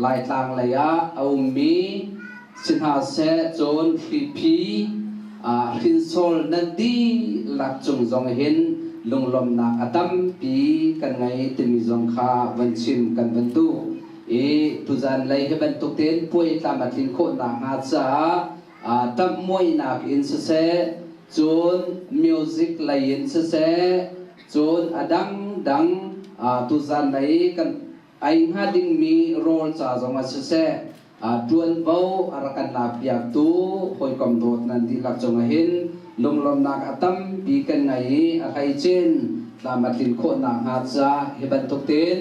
ลายต่างระยะเอามีสินหาเสจนพีหินโซลนันดีหลักจงจงเห็นลงลมนักอตัมปีกันไงติมีจงคาวันชิมกันวันตุทุจานเลยให้บรรทุกเต้นป่วยตามอัตลินโคนักหาจ้าตั้มมวยนักอินเสจนมิวสิกเลยอินเสจนดังทุจานเลยกันไอ้หาดิ้งมีโรลจ้าจงมาเสดวนเบาอารักันนับอยากตูคอยกำโดดนันที่หลักจงเห็นลงลมนักอตัมปีกันไงอะไรเช่นตามอัตลินโคนักหาจ้าให้บรรทุกเต้น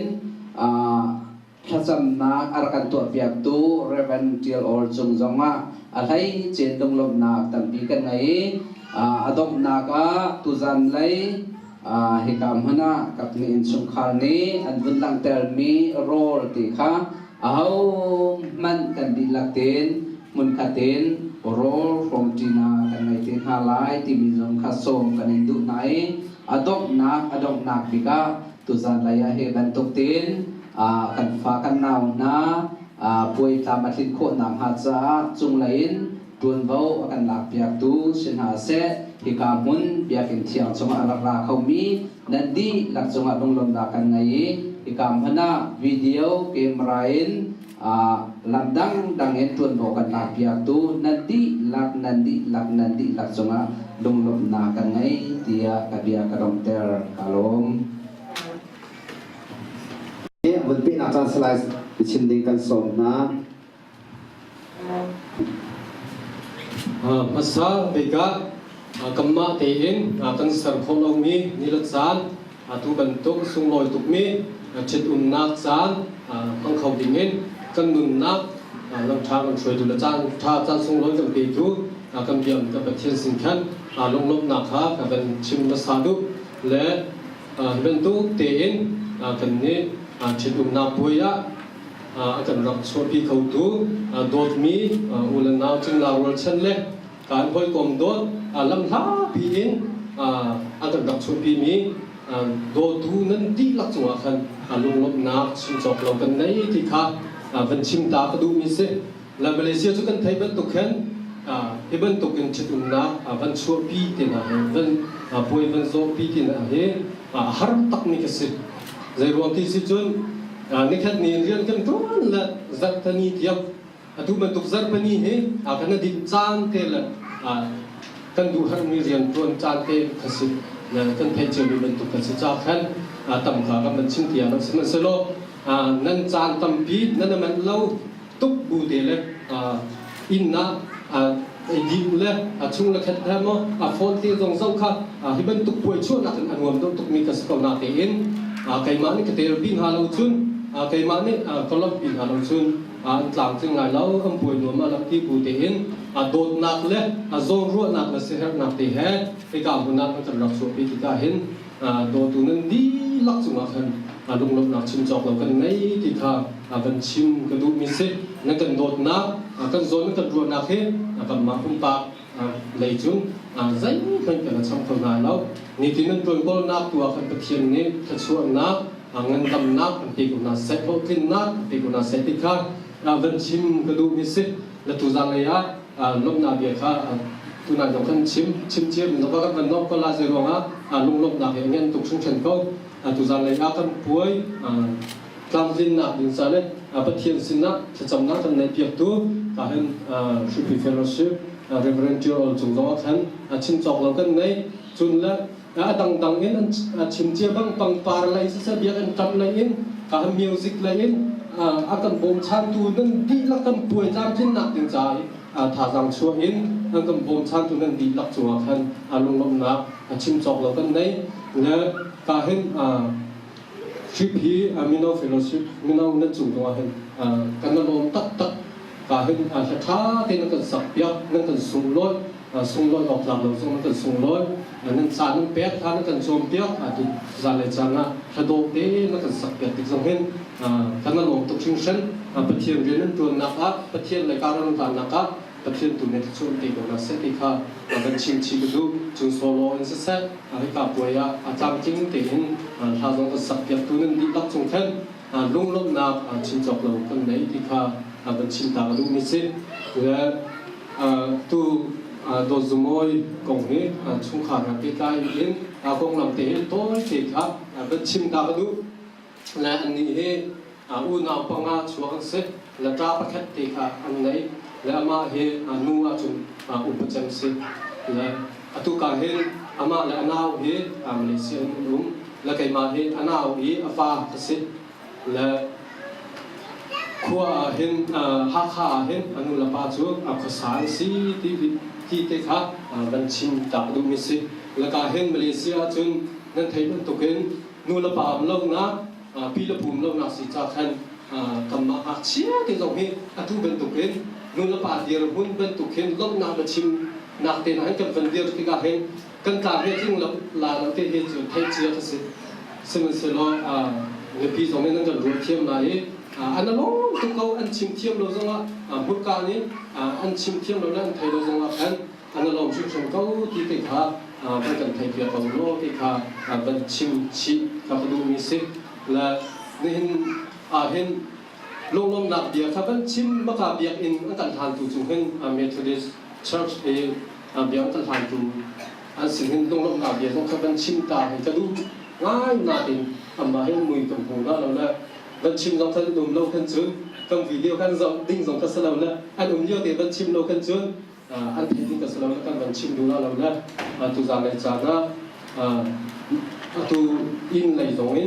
ถ้าจำนักอารักันตัวเปียกตูเรเวนเทียลอลจงจงมาอะไรเช่นลงลมนักตั้งปีกันไงอดมนักตุจันเลยเหตุการณ์นั้นกับมีอินสุขานีอันบุญลังเตลมีโรลติค่ะเอามันกันดีลักเต้นมุนขัดเต้นโรลของจีน่ากันไงเต้นฮาไลที่มีจงขัดส่งกันอินดูไหนอดมนักปีกะตุจันเลยเหตุการณ์ตุกเต้นกันฟ้ากันหนาวนะป่วยตามอัตลินโคนังหาจ้าจุงเลยดวนเบากันหลักเปียกตูสินหาเสฮิกามุนเปียกินเที่ยวจงอาราเขามีนันดีหลักจงอาลงลมดักกันไงฮิกามพนะวิดีโอเกมไรน์ลำดังเห็นดวนเบากันหลักเปียกตูนันดีหลักจงอาลงลมดักกันไงเตียกเบียกระดมเตอร์กาลมวันปีนักการสไลด์ชินดิ้งกันสมนะภาษาเบกะกรรมะเตอินกันสารคนเอามีนิรัตจานทุบันตุกสุงลอยตุกมีจิตนักจานอังเขาดิ่งอินกันนุนนักลำชากันช่วยดูละจานถ้าจานสุงลอยกันปีทุกันเบียมกับเทียนสิงคันลงลบนักฮะกับเป็นชิมนัสาดุและเป็นตุเตอินกันนี้จิตนักปุยะกันรับช่วยพี่เขาดูโดดมีอุลนาจึงลาวเช่นเล็กการคอยกลมโดดลำท้าพี่อินกันรับช่วยพี่มีโดดดูนั้นดีลักษณะกันลงลบนักชิมจบเรากันในที่ข้าเป็นชิมตากระดูมีเสและมาเลเซียทุกคนไทยเป็นตุกเห็นที่เป็นตุกเห็นจิตนักเป็นช่วยพี่ที่น่ะเป็นป่วยเป็นโซพี่ที่น่ะเห็นหาตักนี่ก็สิใจรวมที่สิจนนี่แค่นี้เรียนกันทุกละจัดทันทีเดียวทุกมันตุกจัดปนีเฮกันนั่นดิจานเตละกันดูหันมีเรียนตัวจานเตขสินะกันเทเจมีมันตุกขสิจ้าขันตั้มขากันมันชิมเทียนสมัยสโลนั่นจานตั้มปีนั่นมันเล่าตุกบูเตละอินนะดีเลยช่วงละแค่นั้นมั้งฟอนที่ตรงเสาค่ะที่เป็นตุกป่วยช่วงนั้นอันวันตุกมีกระสกนาเตอินไก่มานี่ก็เตลบินหาเราชุนไก่มานี่ก็รับบินหาเราชุนหลังจากนั้นเราอันป่วยหนูมาลักที่ปูเตอินโดนหนักเลยโซนรั่วหนักเลยเสียหนักเตะแห่ไอ้การคนนั้นมันจะรับส่วนปีที่ได้เห็นโดนตัวนั้นดีลักษณะกันลงลบหนักชิมจอกเรากันในที่ข้ากันชิมกระดูกมิเซนั่นกันโดนหนักกันโซนนั่นกันรั่วหนักเห็นกันมาพุ่งปากเลยจุนใจมันเป็นช่างทำงานแล้วนี่ที่นั่นตัวก็นักตัวกันประเทศนี้ถ้าช่วยนักเงินดำนักปีกุนาเซตโอกินนักปีกุนาเซติกาวันชิมกระดูกมิเซและตัวจังเลยลบนาเบียค่ะตัวนั้นต้องกันชิมแล้วก็มันนอกก็ลาเซรองลบนาเบียเงี้ยตุกชุ่มเฉินก็ตัวจังเลยกันป่วยกลางดินนักดินสาเลยประเทศสินนักจะจำนักทำในเปียกตัวการเห็นชูพิเฟลชิพReuben จงจงขันชิมจอกเรากันในจุนละดังอินชิมเจียบังปังปาร์ไลซ์เสียกันทำไลอินการมิวสิกไลอินกันบ่มชันตัวนั้นดีลักกันป่วยจามจินหนักถึงใจถ้าจังช่วยอินกันบ่มชันตัวนั้นดีลักจงขันลงลมนักชิมจอกเรากันในและการเห็นชิพีมิโนเฟลชิพมิโนนั่นจงเห็นกันลมตักการเห็นช้าที่นั่นกันสับยักนั่นกันส่งลอยออกจากเราส่งนั่นกันส่งลอยนั่นสารนั่นเปียกท่านั่นกันโจมเปียกที่จานเลยจานน่ะถ้าโดนเตะนั่นกันสับยักที่ส่งเห็นกันนั่นลงตุกชิงเช่นประเทศเรียนนั่นตัวนักประเทศรายการนั่นทานนักประเทศตัวนี้โจมตีกับนักเศรษฐกิจกันชิมกันดูจุดโซโล่อินเสร็จให้กับป่วยอาจารย์จริงเตะเห็นถ้าส่งกันสับยักตัวนั้นดีลักส่งเห็น ลงลมนักชิมจอกเรากันไหนที่ข้าบัญชีตาดูมิสิและตัวโดนมวยกงเหชุ่มขาดที่ใกล้ยินกงลำเตะตัวที่ข้าบัญชีตาดูและอันนี้อุณาปังอาช่วงเสและตาประคัตที่ข้าอันไหนและมาเฮนัวจุนอุปจัมสิและตัวการเห็นอามาและนาวเฮมาเลเซียนุ่มและไก่มาเฮนาวเฮอาฟ้าสิและขัวเห็นฮักขาเห็นอนุลปาจูขสานสีที่เตะบัญชีตาดูมิสิและการเห็นมาเลเซียจนนั่นไทยมันตกเห็นนุลปามลงนะปีละภูมิลงนะสิจากขันกำมาหักเชียที่ตรงนี้ทุเป็นตกเห็นนุลปาเดียร์หุ่นเป็นตกเห็นลงนะบัญชีนักเตะนั้นกันเป็นเดียร์ที่การเห็นกันการเห็นที่เราลาเราเตะเห็นจนไทยเชียร์สิซึ่งมันเสียล้อในปีสองนั้นกันรวมเทียมมาอันนั้นทุกเขาอันชิมเทียมเราจังว่าพุทธกาลนี้อันชิมเทียมเราเล่นไทยเราจังว่าแทนอันนั้นเราชุมชนเขาที่ติดขาไปกันไทยเพียรเราโลที่ขาบันชิมชีกับดูมิสิและนี่เห็นลงหนักเบียร์ครับบันชิมมะกาเบียร์อินอันกันทานตูจุงเห็นMethodist Churchเองเบียร์อันกันทานตูอันสิ่งเห็นลงหนักเบียร์ต้องครับบันชิมตาให้จะดูง่ายน่าดินมาให้มือกับหัวเราเนี่ยบัญชีเราท่านนุ่มเราขึ้นจุนกับวิดีโอกันเราดิ้งส่งกับเราเนี่ยอันนุ่มเยอะแต่บัญชีเราขึ้นจุนอันที่ดิ้งกับเราแล้วกันบัญชีดูเราเนี่ยตุจานในจานะตุอินในตรงนี้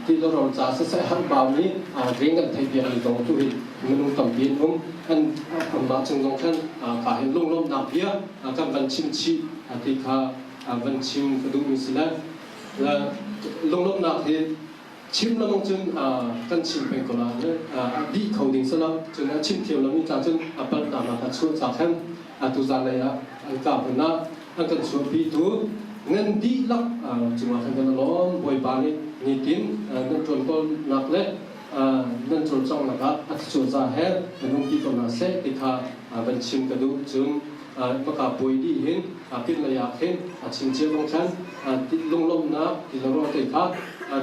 ที่เราจะใช้หันบ่าวนี้เรียนกันไทยเบียร์ในตรงตุหิมันนุ่มต่ำเบียร์นุ่มอันมาจึงตรงขั้นการเห็นลงน้ำเบียร์กับบัญชีชีที่ข้าบัญชีกระดูกมิสละและลงน้ำที่ชิมแล้วมองจนกันชิมเป็นคนละเนี่ยดีเขาดิ่งสลับจนชิมเที่ยวแล้วมีการจนปัญหามาช่วยจากนั้นตุจานเลยกับเป็นนะอันกันช่วยปีตัวเงินดีลักจังหวะกันล้อมบอยบานนี่ทิ้งเงินจนก็หนักเลยเงินจนจ้องนะครับอัตโจซาเฮนุ่งที่คนละเสติคาเป็นชิมกระดูจนประกาศบอยดีเห็นพิจารณาเห็นชิมเชื่อของฉันติดลมนะติดลมติดขา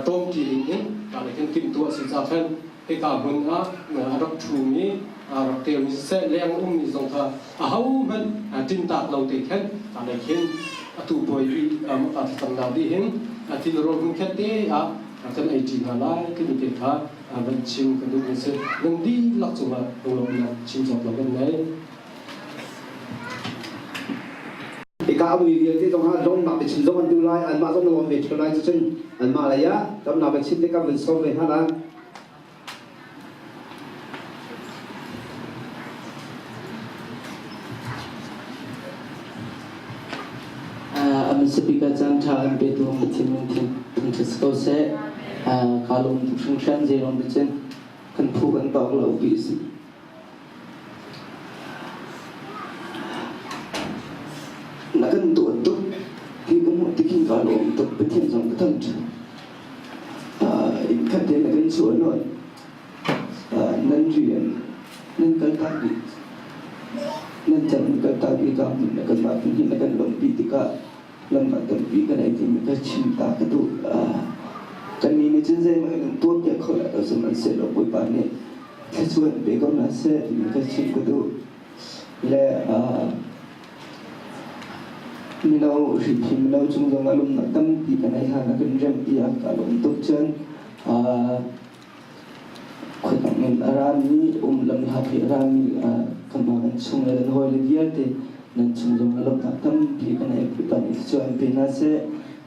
ต้มกินนี้การเห็นกินตัวสิจากนั้นให้การบุญนะรักชูนี้รักเตียวมีเสแรงมีสงครามเขามันจินตาเราติดเห็นการเห็นตัวบอยดีมาการทำงานดีเห็นที่เราหุ่นแค่เตะกันไอจีน่าไล่ที่มีเด็กขาบัญชีกันดูมีเสเรื่องดีหลักจังหวะเราชิมจบเราเป็นไงกาบุยเรียนที่ตรงนั้นลงนับเป็นชิ้นลงมันดูไรอันมาต้องลงเป็นชิ้นไรจะชิ้นอันมาอะไรยะตำนับเป็นชิ้นที่กับเป็นโซ่เป็นท่านั้นมันสปีกจันทร์เป็นตัวมันที่มันที่สกอเซ่คาลงทุกช่วงชั้นเจริญเป็นเช่นกันพูกันต่อเราบิสนักกันตัวตุกที่ก็มุ่งที่กินการลงตุกเป็นที่สองทั้งอีกขั้นเดียวนักกันสวนหน่อยนั่นเรียนนั่นกันตัดดินั่นจำกันตัดดิกับนักกันมาที่นักกันลงปีติกาลำบากกันปีกันไอ้ที่มันก็ชิมตากระดูกันมีในเรื่องมันตัวเยอะเขาแหละเราสมัยเสร็จเราไปป่านนี้ถ้าชวนไปก็น่าเสียมันก็ชิมกระดูและมีเราสิพิมเราจงอารมณ์นักตั้งปีกันในทางนักเรียนปีอากาศลมตกเชิญคนต่างเงินอารามีลำหับอารามีกำลังชงเลยหอยเลยเยอะแต่นั่นชงอารมณ์นักตั้งปีกันในปีปันนี้ชวนเป็นน่าเสีย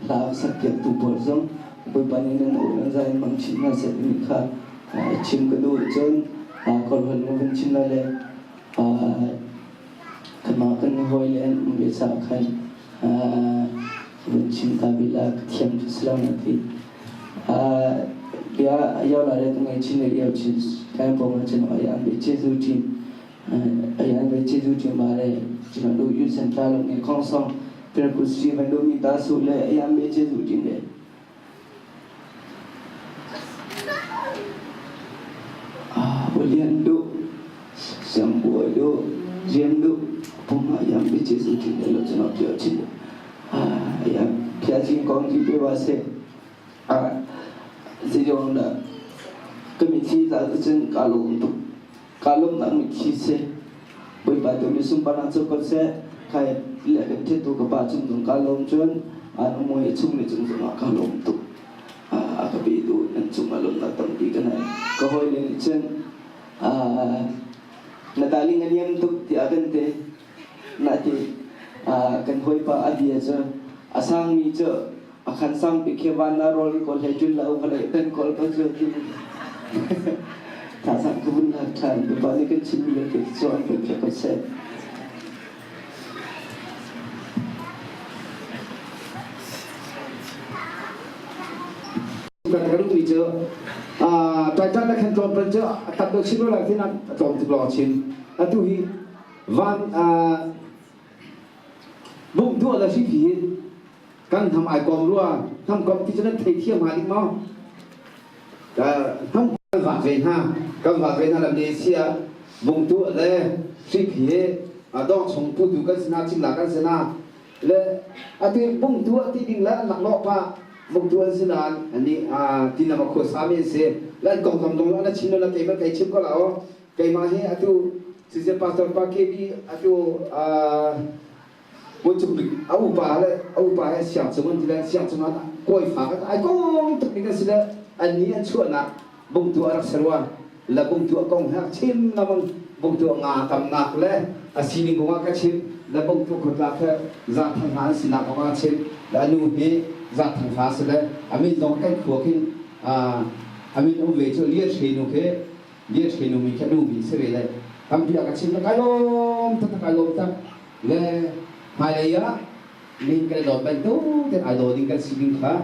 ลาวสักเกียรติบุญจงไปปันนี้นั่นโอ้นั่นใจมังชิมน่าเสียมีค่าชิมกระดูจนคนคนมันชิมอะไรขมากันหอยเลยมันเป็นสาวใครมันชิมตาบิลาเทียมจุดสลามัติdia ayah lah dia tengah Cina dia cis kan pun macam ayah ambil cis rutin ayah ambil cis rutin bare cuma dulu sentral ni konsong perkusi bandung minta sulle ayah ambil cis rutin dia boleh duk sambuh duk jam duk pun ayah ambil cis rutin dia lo cuma dia Cina ayah dia cing kong di bawah se jadi orang dah kami thi za chen kalom na mi thi se boi ba tu mi sum pa na chu ko se khai le kan the tu ka ba chung chung kalom chun an moi chung ni chung chung kalom tu a ka bi tu nan chung alom na tam ti kan ko hoi ni chen na daling aniam tu ti agan te na ti kan hoi pa adia cha asang mi cha akan sang pikirwan na rol kol hejul lau kalai pen kol pasal tu tak sang kubun hartan berbalik ke cimil ke cuan ke konsep bukan kalau tu je tuan nak kan tuan kerja tak ada sih lah sih nak tuan tu keluar cim itu hi van bung tu ada sih hi kanทำไอ้กองรัวทำกองที่จะนั้นเที่ยวมาดิมั้งทำกันฝากเวรห้ากันฝากเวรห้าลำเนเซียบุงตัวเลยสิผีต้องส่งผู้ดูกันสนาจิมหลักกันสนาเลยที่บุงตัวที่ดิ่งแล้วหลักลอกว่าบุงตัวสนาอันนี้ที่นำมาโคสามีเสียแล้วกองทำตรงนั้นชิ้นนั้นเกี่ยวกับไก่ชิมก็แล้วไก่มาให้ที่สิ่งที่ปาสตอร์ปาเกบี我就欧巴嘞，欧巴还想什么的嘞？想什么？过一发个，哎，公特别个是的，你错那，蹦多阿什么？那蹦多公还亲那么蹦多牙当那嘞，西宁公个亲，那蹦多可那个让他还是那个亲，那努力让他发是嘞，阿弥东跟苦跟阿弥东为就列车努个，列车努米看努米是为嘞，他们比较个亲，那个龙，他那个龙他嘞。Malaysia, ni kalau dah bantu, dan ada ni kan sini kah,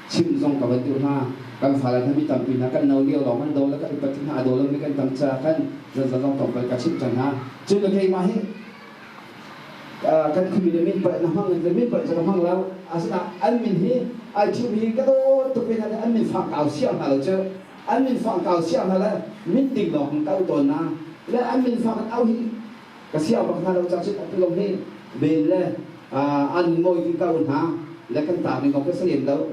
sim zong kawan tu na, kan falas kami tampil nak kan nauliau lawan dolar kan ibarat na dolar ni kan tamca kan, zong tampil kacip jangan, jadi kayak mahi, kan kumilamin pada namang, kumilamin pada namang lau, asal admin ni, IT ni kalau tu pun ada admin fak kau siang halau je, admin fak kau siang halau, meeting dah kau tahu na, le admin fak kau ni. Kasi apa kalau cakap aku lom ni, bela moi kita unha, lekan tak ni kau keselim lau.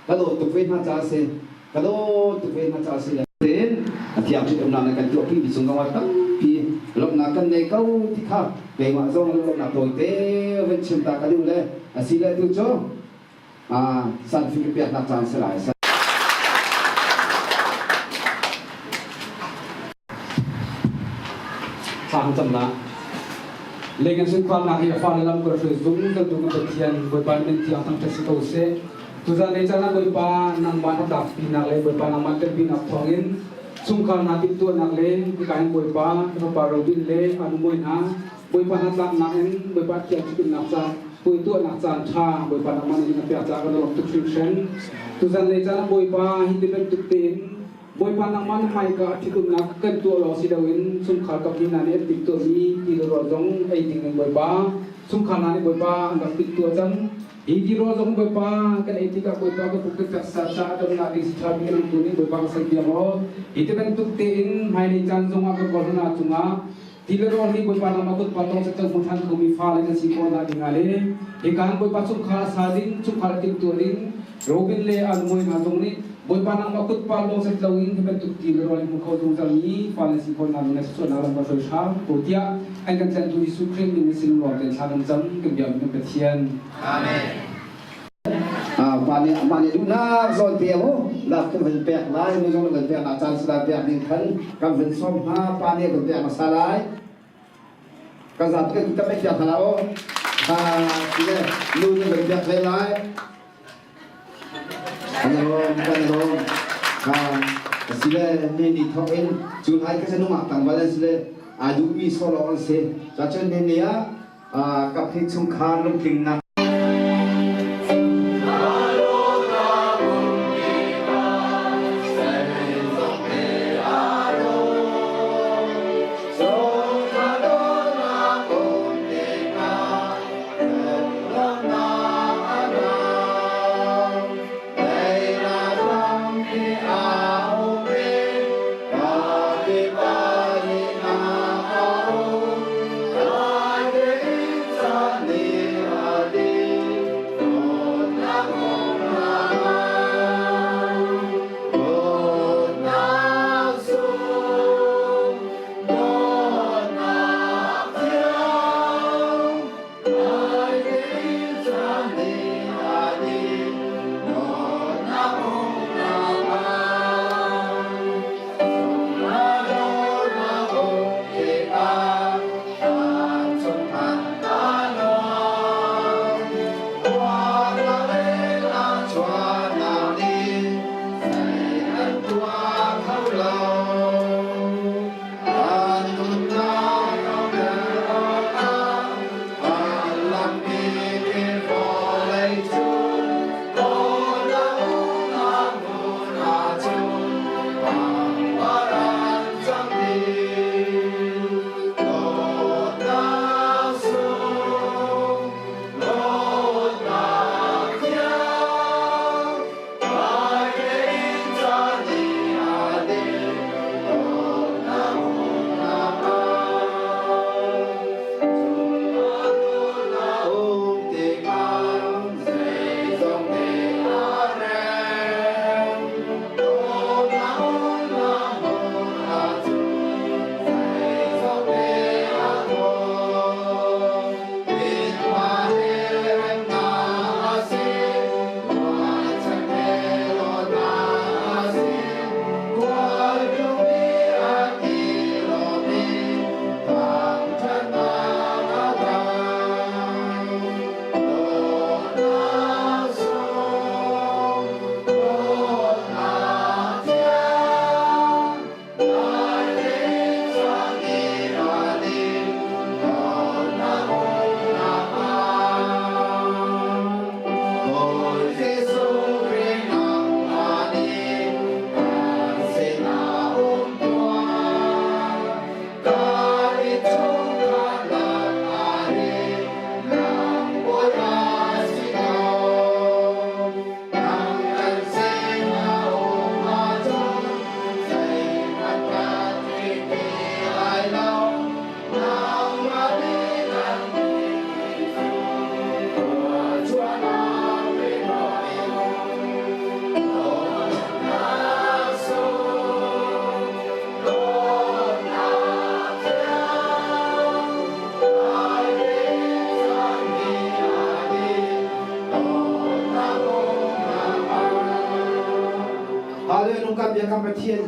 Kalau tu pun macam se, kalau tu pun macam se. Then, tiap tu nak kan tu pergi di sungai watang, pergi lom nak kan kau tikar, lewat zong lom nak toy te, cinta kali le, asila tu jo, san fikir piat nak jangan selai. Sang jemla. Legan sin kwan nak ya fa lam ko se zum ta tu ko tian bo ban men ti ang ta se to se tu za ne jana bo pa nang ban da pi na le bo pa nang man te pi na thongin sung khan na ti tu nak le ki kain bo pa no pa ro bin le anu moi na bo pa na tak na en bo pa ti ti na sa bo tu na chan tha bo pa nang man ni na pya cha ka lo tu shin tu za ne jana bo pa hi ti ben tu tin boy panang man mai ka Thitumhnak kan tu lo si dawin sum khal ka kin ane tik to mi ti ro jong ai ting boy pa sum khal ane boy pa ang tik to jang hi ti ro jong boy pa kan ai ti ka boy pa ko puk ka sa sa to na ti sa bi nang tu ni boy pa sa ti ro hi te kan tuk te in mai ni chan jong ka ko na chunga ti ro ni boy pa na ma kut pa tong sa chang phan ko mi fa le si ko na dingale hi kan boy pa sum khal sa din sum khal tik to din Reuben le an moi na jong ni boy panang makut palong sa tlawin di bentuk tilo ro mo ko dung jali pala si kon na na so na ba so sha ko dia ai kan chan tu di sukrim ni sin lo den sa jam ke biam ke petian amen pani duna zon te ho la ke ven pek lai ni zon ven pek na chan sla pek ning khan kam ven som ha pani ven pek masalai kan zat ke kita pek ya thalao ile lu ni ven pek lai Hello, sila ni thoin July ka sanu mak tang wala sila adu mi solo on se chachen ne ya kap thi chung khan lum ting na Hare biak kam pathian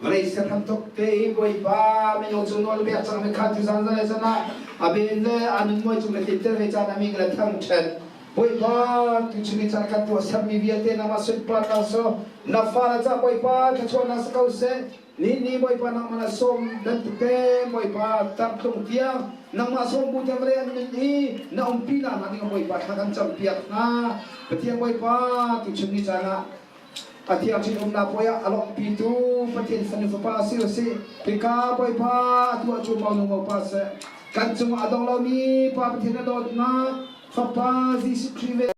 Rai setam tok te boy ba me yong chung nol biak chang me khat tu san zai sana aben le anun moi chung le ter ve cha na mi gra thang chen boy ba tu chung cha ka tu sam mi bia te na ma sui pa ta so na fa la cha boy ba ka chon na sa kau se ni boy pa na mana som dan tu te boy ba tap tung tia na ma som bu te re ni na pi na ni boy ba ka kan cham piak na pathian boy ba tu chung ni cha na Atiang cium na poya alok pitu patin sani fapa si pika boy pa tua cuma nunggu pas kan cuma adong lo ni pa patin na dot na fapa zi skrive